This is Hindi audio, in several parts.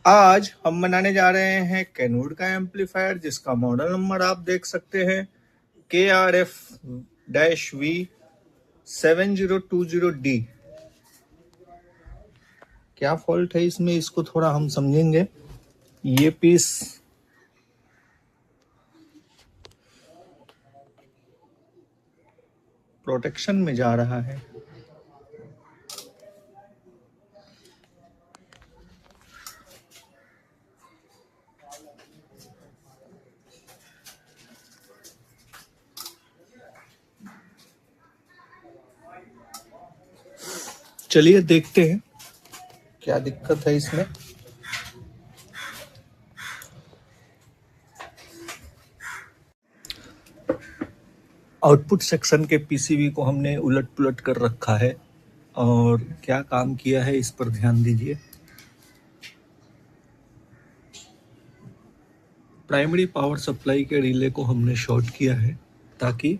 आज हम बनाने जा रहे हैं कैनवुड का एम्पलीफायर, जिसका मॉडल नंबर आप देख सकते हैं KRF-V7020D। क्या फॉल्ट है इसमें, इसको थोड़ा हम समझेंगे। ये पीस प्रोटेक्शन में जा रहा है। चलिए देखते हैं क्या दिक्कत है इसमें। आउटपुट सेक्शन के पीसीबी को हमने उलट पुलट कर रखा है और क्या काम किया है इस पर ध्यान दीजिए। प्राइमरी पावर सप्लाई के रिले को हमने शॉर्ट किया है ताकि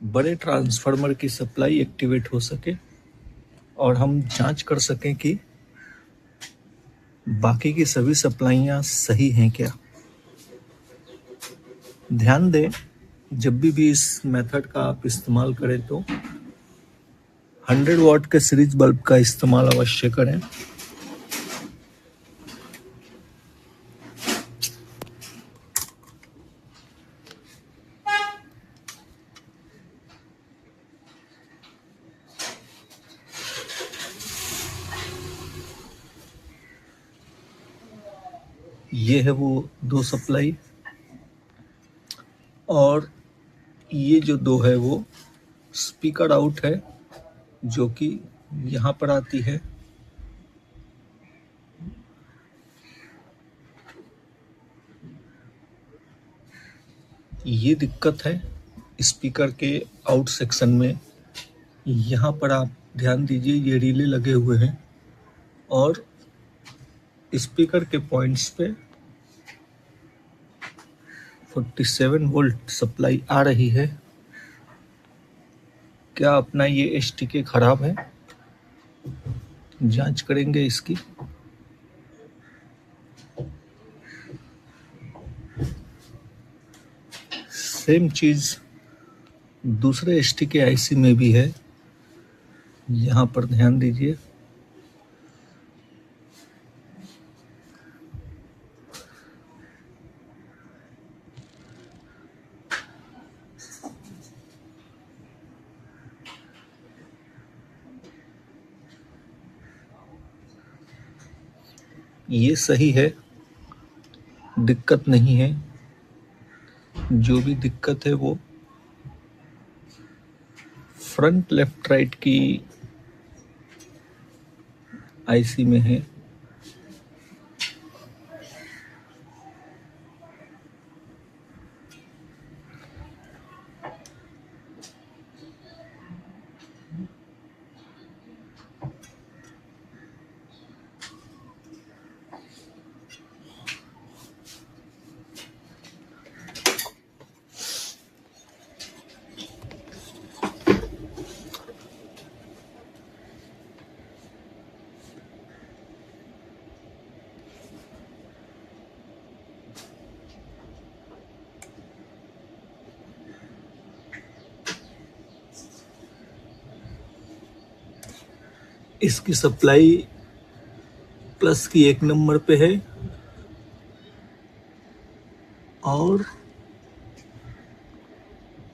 बड़े ट्रांसफार्मर की सप्लाई एक्टिवेट हो सके और हम जांच कर सकें कि बाकी की सभी सप्लाइयां सही हैं क्या। ध्यान दें, जब भी इस मेथड का आप इस्तेमाल करें तो 100 वाट के सीरीज बल्ब का इस्तेमाल अवश्य करें। ये है वो दो सप्लाई और ये जो दो है वो स्पीकर आउट है, जो कि यहाँ पर आती है। ये दिक्कत है स्पीकर के आउट सेक्शन में। यहाँ पर आप ध्यान दीजिए, ये रिले लगे हुए हैं और स्पीकर के पॉइंट्स पे 47 वोल्ट सप्लाई आ रही है। क्या अपना ये एसटीके खराब है? जांच करेंगे इसकी। सेम चीज दूसरे एसटीके आईसी में भी है, यहाँ पर ध्यान दीजिए। ये सही है, दिक्कत नहीं है। जो भी दिक्कत है वो फ्रंट लेफ्ट राइट की आईसी में है। इसकी सप्लाई प्लस की 1 नंबर पे है और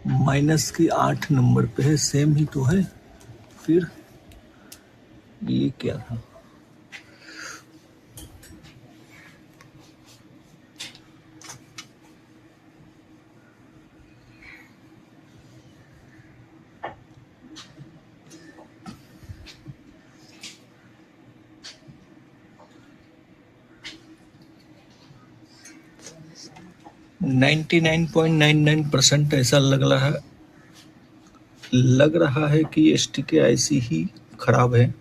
माइनस की 8 नंबर पे है। सेम ही तो है। फिर ये क्या था? नाइन्टी 99.99% ऐसा लग रहा है कि एसटीके आईसी ही खराब है।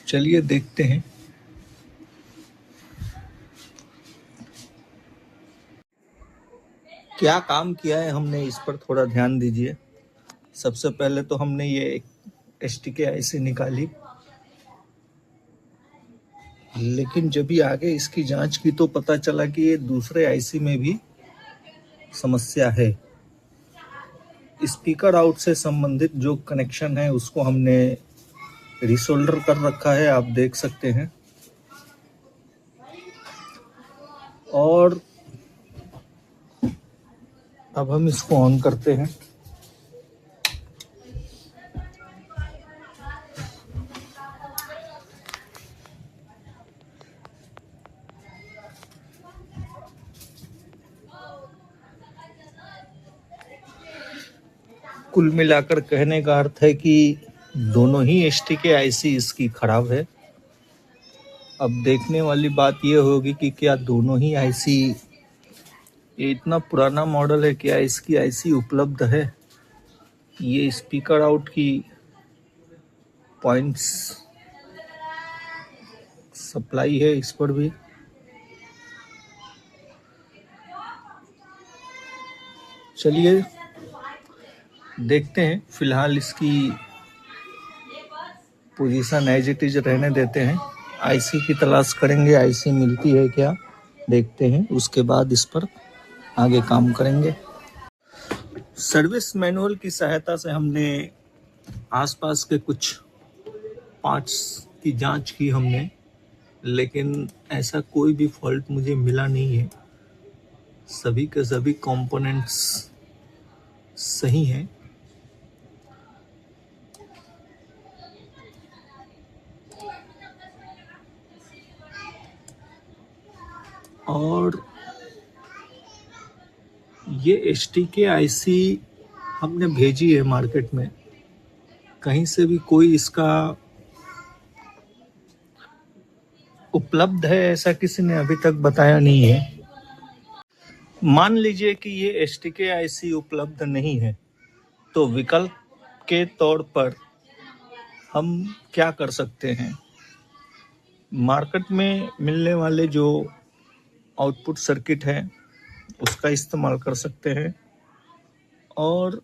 चलिए देखते हैं। क्या काम किया है हमने, इस पर थोड़ा ध्यान दीजिए। सबसे पहले तो हमने ये एसटीके आईसी निकाली। लेकिन जब भी आगे इसकी जांच की तो पता चला कि ये दूसरे आईसी में भी समस्या है। स्पीकर आउट से संबंधित जो कनेक्शन है उसको हमने रिसोल्डर कर रखा है, आप देख सकते हैं। और अब हम इसको ऑन करते हैं। कुल मिलाकर कहने का अर्थ है कि दोनों ही एसटीके आईसी इसकी खराब है। अब देखने वाली बात यह होगी कि क्या दोनों ही आईसी, ये इतना पुराना मॉडल है, क्या इसकी आईसी उपलब्ध है। ये स्पीकर आउट की पॉइंट्स सप्लाई है, इस पर भी चलिए देखते हैं। फिलहाल इसकी पोजीशन एज इट इज रहने देते हैं। आईसी की तलाश करेंगे, आईसी मिलती है क्या देखते हैं, उसके बाद इस पर आगे काम करेंगे। सर्विस मैनुअल की सहायता से हमने आसपास के कुछ पार्ट्स की जांच की हमने, लेकिन ऐसा कोई भी फॉल्ट मुझे मिला नहीं है। सभी के सभी कंपोनेंट्स सही हैं। और ये एसटीके आईसी हमने भेजी है मार्केट में, कहीं से भी कोई इसका उपलब्ध है ऐसा किसी ने अभी तक बताया नहीं है। मान लीजिए कि ये एसटीके आईसी उपलब्ध नहीं है, तो विकल्प के तौर पर हम क्या कर सकते हैं। मार्केट में मिलने वाले जो आउटपुट सर्किट है उसका इस्तेमाल कर सकते हैं। और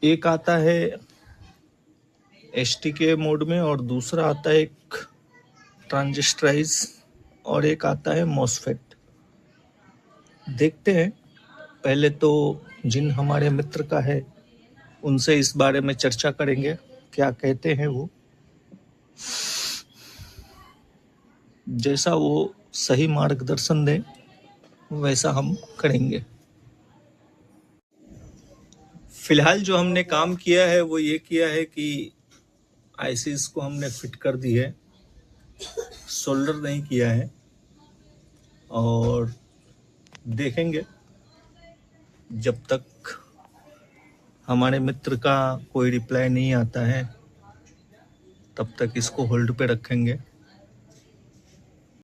एक आता है एसटीके मोड में और दूसरा आता है एक ट्रांजिस्टराइज और एक आता है मॉसफेट। देखते हैं, पहले तो जिन हमारे मित्र का है उनसे इस बारे में चर्चा करेंगे, क्या कहते हैं वो। जैसा वो सही मार्गदर्शन दें वैसा हम करेंगे। फिलहाल जो हमने काम किया है वो ये किया है कि आईसीज को हमने फिट कर दी है, सोल्डर नहीं किया है। और देखेंगे जब तक हमारे मित्र का कोई रिप्लाई नहीं आता है तब तक इसको होल्ड पे रखेंगे।